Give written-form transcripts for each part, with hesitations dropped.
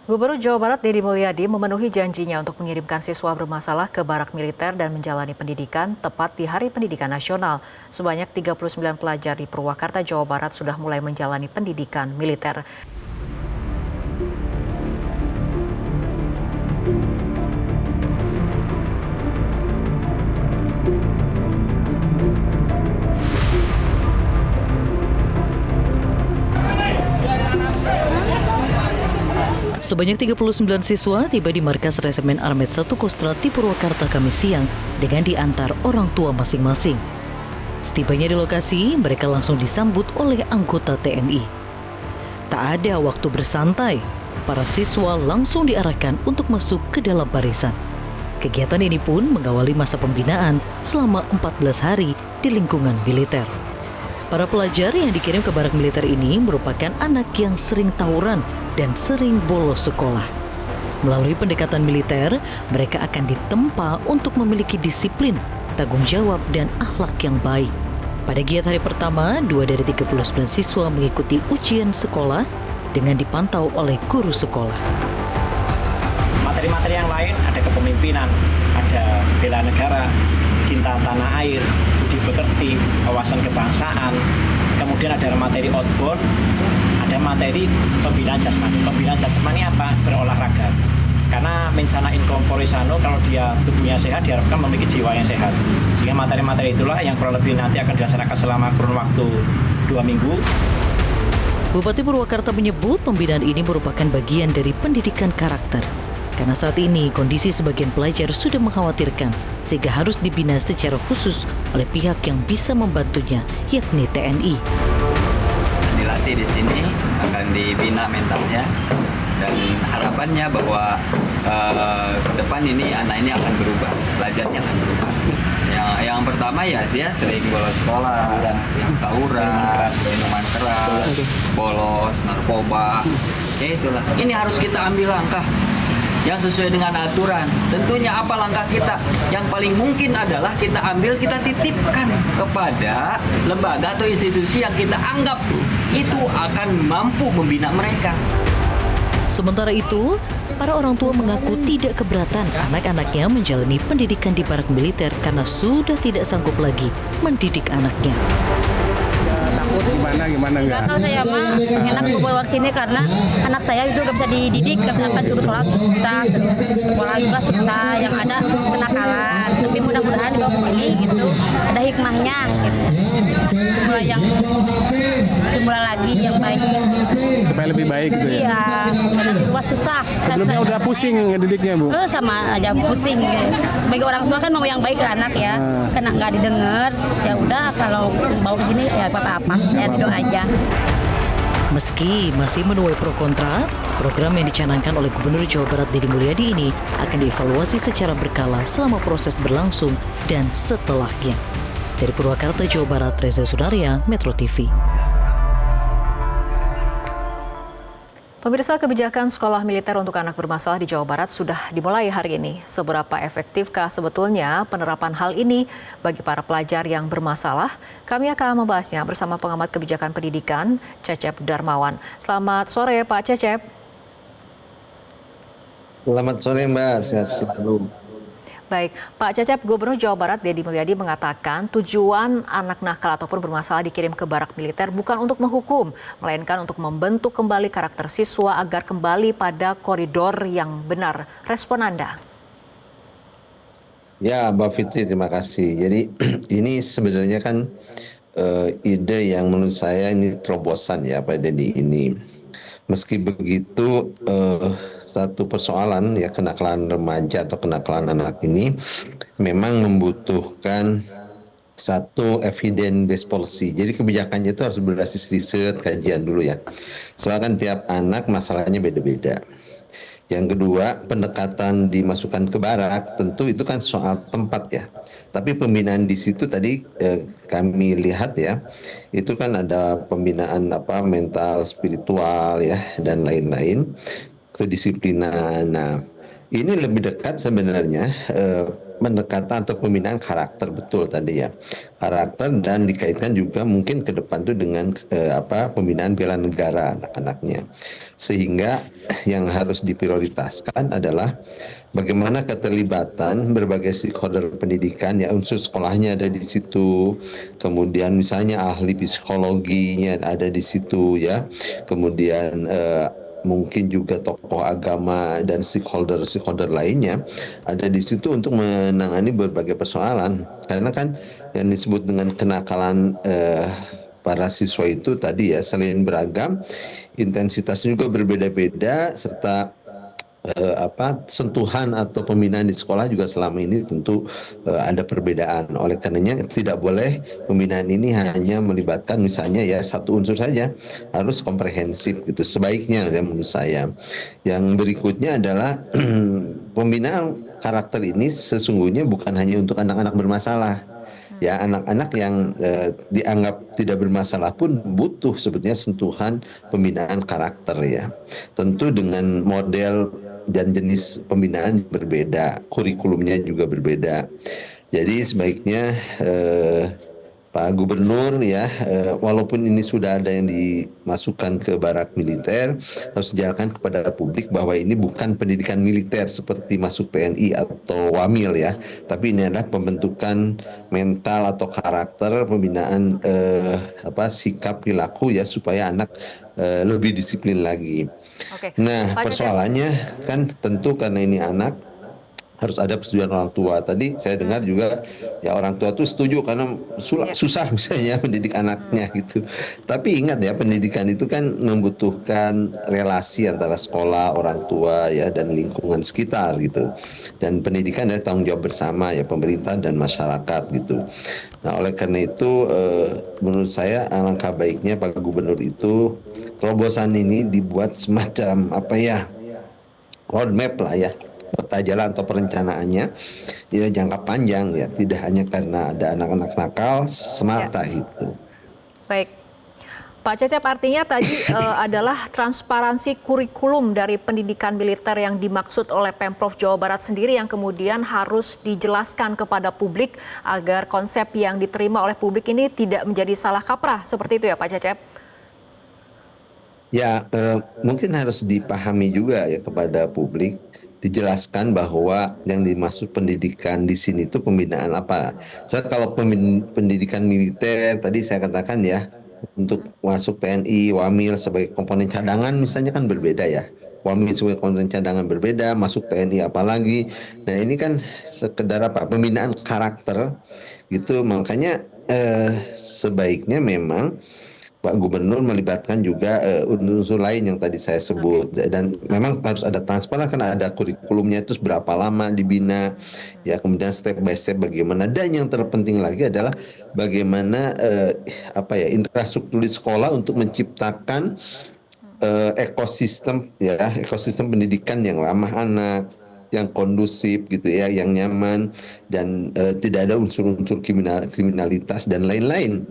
Gubernur Jawa Barat Deddy Mulyadi memenuhi janjinya untuk mengirimkan siswa bermasalah ke barak militer dan menjalani pendidikan tepat di Hari Pendidikan Nasional. Sebanyak 39 pelajar di Purwakarta, Jawa Barat sudah mulai menjalani pendidikan militer. Sebanyak 39 siswa tiba di markas Resemen Armet 1 Kostrad di Purwakarta Kamis siang dengan diantar orang tua masing-masing. Setibanya di lokasi, mereka langsung disambut oleh anggota TNI. Tak ada waktu bersantai, para siswa langsung diarahkan untuk masuk ke dalam barisan. Kegiatan ini pun mengawali masa pembinaan selama 14 hari di lingkungan militer. Para pelajar yang dikirim ke barak militer ini merupakan anak yang sering tawuran dan sering bolos sekolah. Melalui pendekatan militer, mereka akan ditempa untuk memiliki disiplin, tanggung jawab, dan akhlak yang baik. Pada giat hari pertama, 2 dari 39 siswa mengikuti ujian sekolah dengan dipantau oleh guru sekolah. Materi-materi yang lain ada kepemimpinan, ada bela negara, cinta tanah air, budi pekerti, wawasan kebangsaan, kemudian ada materi outbound, ada materi pembinaan jasmani. Pembinaan jasmani apa? Berolahraga. Karena mensana in corpore sano, kalau dia tubuhnya sehat, diharapkan memiliki jiwa yang sehat. Sehingga materi-materi itulah yang kurang lebih nanti akan dilaksanakan selama kurun waktu 2 minggu. Bupati Purwakarta menyebut pembinaan ini merupakan bagian dari pendidikan karakter. Karena saat ini kondisi sebagian pelajar sudah mengkhawatirkan sehingga harus dibina secara khusus oleh pihak yang bisa membantunya, yakni TNI. Dilatih di sini akan dibina mentalnya dan harapannya bahwa ke depan ini anak ini akan berubah, belajarnya akan berubah. Yang pertama ya dia sering bolos sekolah, yang tawuran, minuman keras, bolos, narkoba, ya itulah. Ini harus kita ambil langkah yang sesuai dengan aturan. Tentunya apa langkah kita? Yang paling mungkin adalah kita ambil, kita titipkan kepada lembaga atau institusi yang kita anggap itu akan mampu membina mereka. Sementara itu, para orang tua mengaku tidak keberatan anak-anaknya menjalani pendidikan di barak militer karena sudah tidak sanggup lagi mendidik anaknya. Takut gimana enggak? Kalau saya mah enak bawa ke sini karena anak saya itu gak bisa dididik, gak bisa suruh sholat susah, sekolah juga susah, yang ada kenakalan. Tapi mudah-mudahan dibawa ke sini gitu, ada hikmahnya gitu. Jumlah lagi yang baik. Supaya lebih baik gitu ya? Iya, karena di rumah susah. Sebelumnya udah pusing ngedidiknya, Bu? Sama aja pusing. Gitu. Bagi orang tua kan mau yang baik ke anak ya, karena nggak didengar. Ya udah kalau bawa ke sini ya apa-apa, ya doa aja. Meski masih menuai pro kontra, program yang dicanangkan oleh Gubernur Jawa Barat Deddy Mulyadi ini akan dievaluasi secara berkala selama proses berlangsung dan setelahnya. Dari Purwakarta, Jawa Barat, Reza Sudarya, Metro TV. Pemirsa, kebijakan sekolah militer untuk anak bermasalah di Jawa Barat sudah dimulai hari ini. Seberapa efektifkah sebetulnya penerapan hal ini bagi para pelajar yang bermasalah? Kami akan membahasnya bersama pengamat kebijakan pendidikan, Cecep Darmawan. Selamat sore, Pak Cecep. Selamat sore, Mbak. Sehat selalu. Baik, Pak Cecep, Gubernur Jawa Barat Deddy Mulyadi mengatakan tujuan anak nakal ataupun bermasalah dikirim ke barak militer bukan untuk menghukum, melainkan untuk membentuk kembali karakter siswa agar kembali pada koridor yang benar. Respon Anda? Ya, Mbak Fitri, terima kasih. Jadi ini sebenarnya kan ide yang menurut saya ini terobosan ya Pak Deddy ini. Meski begitu, satu persoalan ya kenakalan remaja atau kenakalan anak ini memang membutuhkan satu evidence based policy. Jadi kebijakannya itu harus berbasis riset, kajian dulu ya. Soalnya kan tiap anak masalahnya beda-beda. Yang kedua, pendekatan dimasukkan ke barak tentu itu kan soal tempat ya. Tapi pembinaan di situ tadi kami lihat ya, itu kan ada pembinaan mental, spiritual ya dan lain-lain, kedisiplinan. Nah, ini lebih dekat sebenarnya pendekatan atau pembinaan karakter, betul tadi ya, karakter, dan dikaitkan juga mungkin ke depan tuh dengan pembinaan bela negara anak-anaknya, sehingga yang harus diprioritaskan adalah bagaimana keterlibatan berbagai stakeholder pendidikan, ya unsur sekolahnya ada di situ, kemudian misalnya ahli psikologinya ada di situ ya, kemudian mungkin juga tokoh agama dan stakeholder lainnya ada di situ untuk menangani berbagai persoalan, karena kan yang disebut dengan kenakalan para siswa itu tadi ya, selain beragam, intensitasnya juga berbeda-beda, serta sentuhan atau pembinaan di sekolah juga selama ini tentu ada perbedaan. Oleh karenanya tidak boleh pembinaan ini hanya melibatkan misalnya ya satu unsur saja, harus komprehensif gitu sebaiknya ya menurut saya. Yang berikutnya adalah pembinaan karakter ini sesungguhnya bukan hanya untuk anak-anak bermasalah. Ya, anak-anak yang dianggap tidak bermasalah pun butuh sebetulnya sentuhan pembinaan karakter ya. Tentu dengan model dan jenis pembinaan berbeda, kurikulumnya juga berbeda. Jadi sebaiknya Pak Gubernur ya, walaupun ini sudah ada yang dimasukkan ke barak militer, harus dijelaskan kepada publik bahwa ini bukan pendidikan militer seperti masuk TNI atau Wamil ya, tapi ini adalah pembentukan mental atau karakter, pembinaan sikap perilaku ya, supaya anak lebih disiplin lagi. Oke. Nah, Pak Cecep, persoalannya kan tentu karena ini anak, harus ada persetujuan orang tua. Tadi saya dengar juga ya orang tua tuh setuju karena susah misalnya mendidik anaknya gitu. Tapi ingat ya, pendidikan itu kan membutuhkan relasi antara sekolah, orang tua ya, dan lingkungan sekitar gitu. Dan pendidikan adalah tanggung jawab bersama ya, pemerintah dan masyarakat gitu. Nah, oleh karena itu menurut saya alangkah baiknya Pak Gubernur itu terobosan ini dibuat semacam roadmap lah ya, peta jalan atau perencanaannya ya jangka panjang ya, tidak hanya karena ada anak-anak nakal semata gitu. baik. Pak Cecep, artinya tadi adalah transparansi kurikulum dari pendidikan militer yang dimaksud oleh Pemprov Jawa Barat sendiri yang kemudian harus dijelaskan kepada publik agar konsep yang diterima oleh publik ini tidak menjadi salah kaprah. Seperti itu ya Pak Cecep? Ya, mungkin harus dipahami juga ya kepada publik, dijelaskan bahwa yang dimaksud pendidikan di sini itu pembinaan apa. Soalnya kalau pendidikan militer tadi saya katakan ya, untuk masuk TNI, Wamil sebagai komponen cadangan misalnya kan berbeda ya. Wamil sebagai komponen cadangan berbeda, masuk TNI apalagi. Nah, ini kan sekedar pembinaan karakter gitu. Makanya sebaiknya memang Pak Gubernur melibatkan juga unsur lain yang tadi saya sebut, dan memang harus ada transparan, kan ada kurikulumnya itu berapa lama dibina ya, kemudian step by step bagaimana, dan yang terpenting lagi adalah bagaimana infrastruktur di sekolah untuk menciptakan ekosistem pendidikan yang ramah anak, yang kondusif gitu ya, yang nyaman, dan tidak ada unsur-unsur kriminalitas dan lain-lain.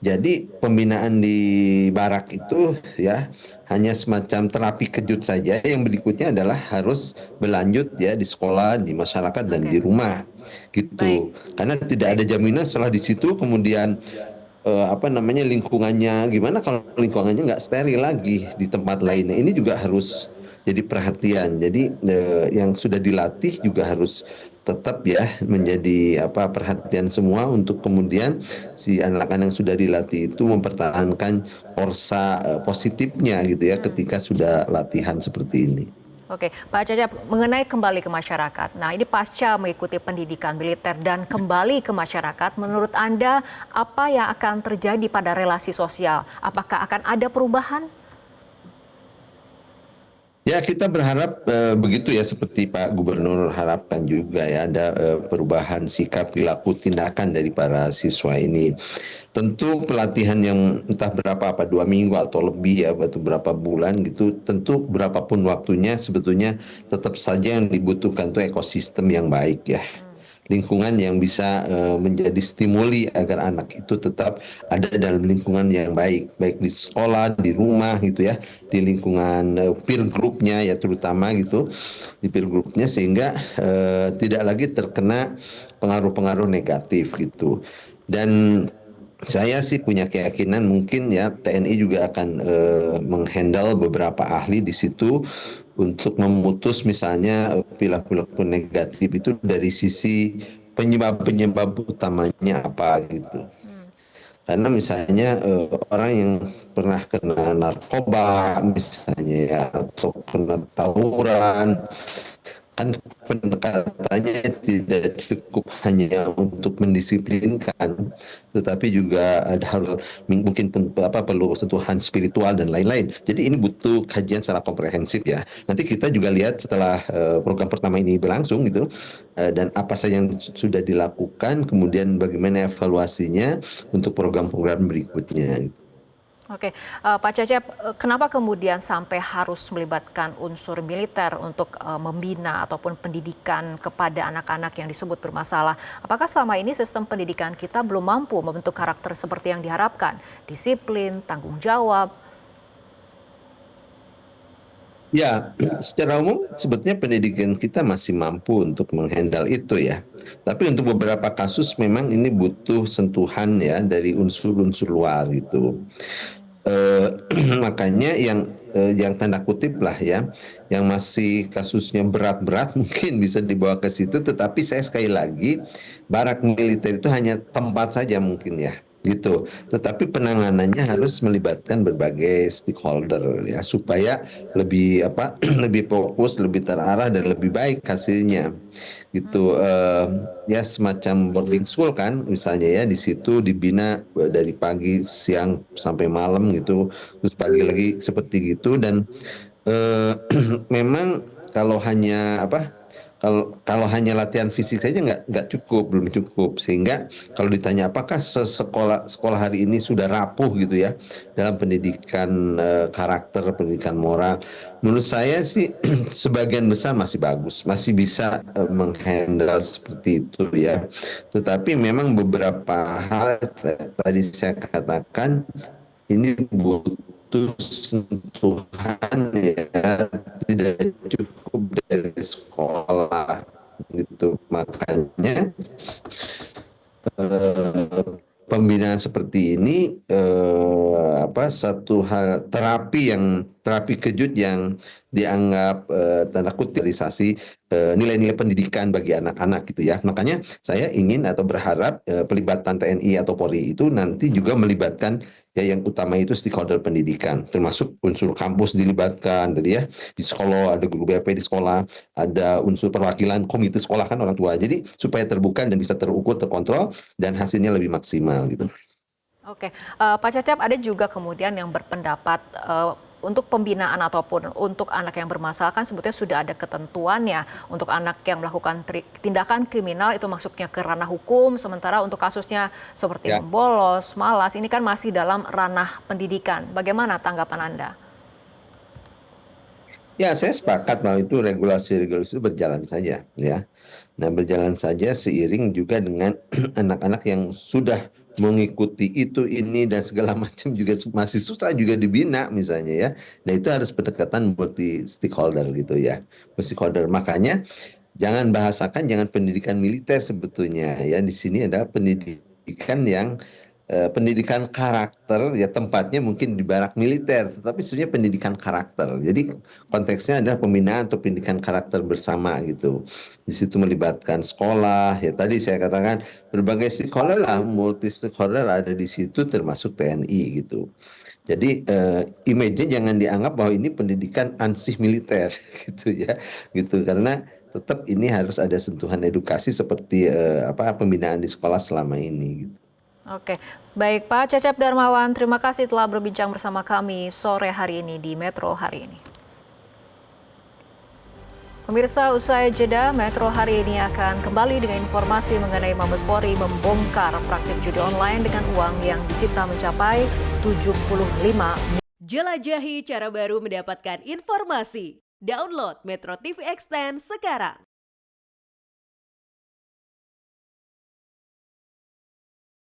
Jadi pembinaan di barak itu ya hanya semacam terapi kejut saja. Yang berikutnya adalah harus berlanjut ya di sekolah, di masyarakat, dan di rumah gitu. Karena tidak ada jaminan setelah di situ kemudian lingkungannya gimana kalau lingkungannya nggak steril lagi di tempat lainnya. Ini juga harus jadi perhatian. Jadi yang sudah dilatih juga harus tetap ya menjadi perhatian semua, untuk kemudian si anak-anak yang sudah dilatih itu mempertahankan korsa positifnya gitu ya ketika sudah latihan seperti ini. Oke, Pak Cecep, mengenai kembali ke masyarakat. Nah, ini pasca mengikuti pendidikan militer dan kembali ke masyarakat, menurut Anda apa yang akan terjadi pada relasi sosial? Apakah akan ada perubahan? Ya, kita berharap begitu ya, seperti Pak Gubernur harapkan juga ya, ada perubahan sikap, perilaku, tindakan dari para siswa ini. Tentu pelatihan yang entah berapa 2 minggu atau lebih ya, atau berapa bulan gitu, tentu berapapun waktunya sebetulnya tetap saja yang dibutuhkan itu ekosistem yang baik ya. lingkungan yang bisa menjadi stimuli agar anak itu tetap ada dalam lingkungan yang baik di sekolah, di rumah gitu ya, di lingkungan peer groupnya ya terutama gitu, di peer groupnya sehingga tidak lagi terkena pengaruh-pengaruh negatif gitu. Dan saya sih punya keyakinan mungkin ya TNI juga akan menghandle beberapa ahli di situ untuk memutus misalnya perilaku negatif itu dari sisi penyebab utamanya apa gitu. Karena misalnya orang yang pernah kena narkoba misalnya ya atau kena tawuran, kan pendekatannya tidak cukup hanya untuk mendisiplinkan, tetapi juga harus mungkin perlu sentuhan spiritual dan lain-lain. Jadi ini butuh kajian secara komprehensif ya. Nanti kita juga lihat setelah program pertama ini berlangsung gitu, dan apa saja yang sudah dilakukan, kemudian bagaimana evaluasinya untuk program-program berikutnya. Oke, Pak Cecep, kenapa kemudian sampai harus melibatkan unsur militer untuk membina ataupun pendidikan kepada anak-anak yang disebut bermasalah? Apakah selama ini sistem pendidikan kita belum mampu membentuk karakter seperti yang diharapkan? Disiplin, tanggung jawab? Ya, secara umum sebetulnya pendidikan kita masih mampu untuk menghandle itu ya. Tapi untuk beberapa kasus memang ini butuh sentuhan ya dari unsur-unsur luar gitu. Makanya yang tanda kutip lah ya, yang masih kasusnya berat-berat mungkin bisa dibawa ke situ, tetapi saya sekali lagi barak militer itu hanya tempat saja mungkin ya gitu, tetapi penanganannya harus melibatkan berbagai stakeholder ya supaya lebih lebih fokus, lebih terarah dan lebih baik hasilnya gitu. Ya semacam boarding school kan misalnya ya, di situ dibina dari pagi siang sampai malam gitu, terus pagi lagi seperti gitu. Dan memang kalau hanya kalau hanya latihan fisik saja belum cukup, sehingga kalau ditanya apakah sekolah hari ini sudah rapuh gitu ya dalam pendidikan karakter, pendidikan moral, menurut saya sih sebagian besar masih bagus, masih bisa menghandle seperti itu ya. Tetapi memang beberapa hal tadi saya katakan ini butuh sentuhan ya, tidak cukup dari sekolah gitu. Makanya pembinaan seperti ini satu hal terapi kejut yang dianggap tanda kutip realisasi nilai-nilai pendidikan bagi anak-anak gitu ya. Makanya saya ingin atau berharap pelibatan TNI atau Polri itu nanti juga melibatkan ya yang utama itu stakeholder pendidikan, termasuk unsur kampus dilibatkan tadi ya, di sekolah ada guru BP di sekolah, ada unsur perwakilan komite sekolah kan orang tua. Jadi supaya terbuka dan bisa terukur, terkontrol dan hasilnya lebih maksimal gitu. Oke, Pak Cecep, ada juga kemudian yang berpendapat untuk pembinaan ataupun untuk anak yang bermasalah kan sebetulnya sudah ada ketentuannya. Untuk anak yang melakukan tindakan kriminal itu masuknya ke ranah hukum, sementara untuk kasusnya seperti membolos, malas, ini kan masih dalam ranah pendidikan. Bagaimana tanggapan Anda? Ya, saya sepakat bahwa itu regulasi itu berjalan saja ya. Nah, berjalan saja seiring juga dengan anak-anak yang sudah mengikuti ini dan segala macam juga masih susah juga dibina misalnya ya. Nah, itu harus pendekatan multi stakeholder gitu ya. Stakeholder. Makanya jangan pendidikan militer sebetulnya ya. Di sini adalah pendidikan yang pendidikan karakter ya, tempatnya mungkin di barak militer, tetapi sebenarnya pendidikan karakter. Jadi konteksnya adalah pembinaan atau pendidikan karakter bersama gitu. Di situ melibatkan sekolah ya, tadi saya katakan berbagai stakeholder lah, multi stakeholder ada di situ termasuk TNI gitu. Jadi image-nya jangan dianggap bahwa ini pendidikan ansih militer gitu ya, gitu, karena tetap ini harus ada sentuhan edukasi seperti pembinaan di sekolah selama ini gitu. Oke, baik Pak Cecep Darmawan, terima kasih telah berbincang bersama kami sore hari ini di Metro Hari Ini. Pemirsa, usai jeda, Metro Hari Ini akan kembali dengan informasi mengenai Mabes Polri membongkar praktik judi online dengan uang yang disita mencapai 75 miliar. Jelajahi cara baru mendapatkan informasi. Download Metro TV Extend sekarang.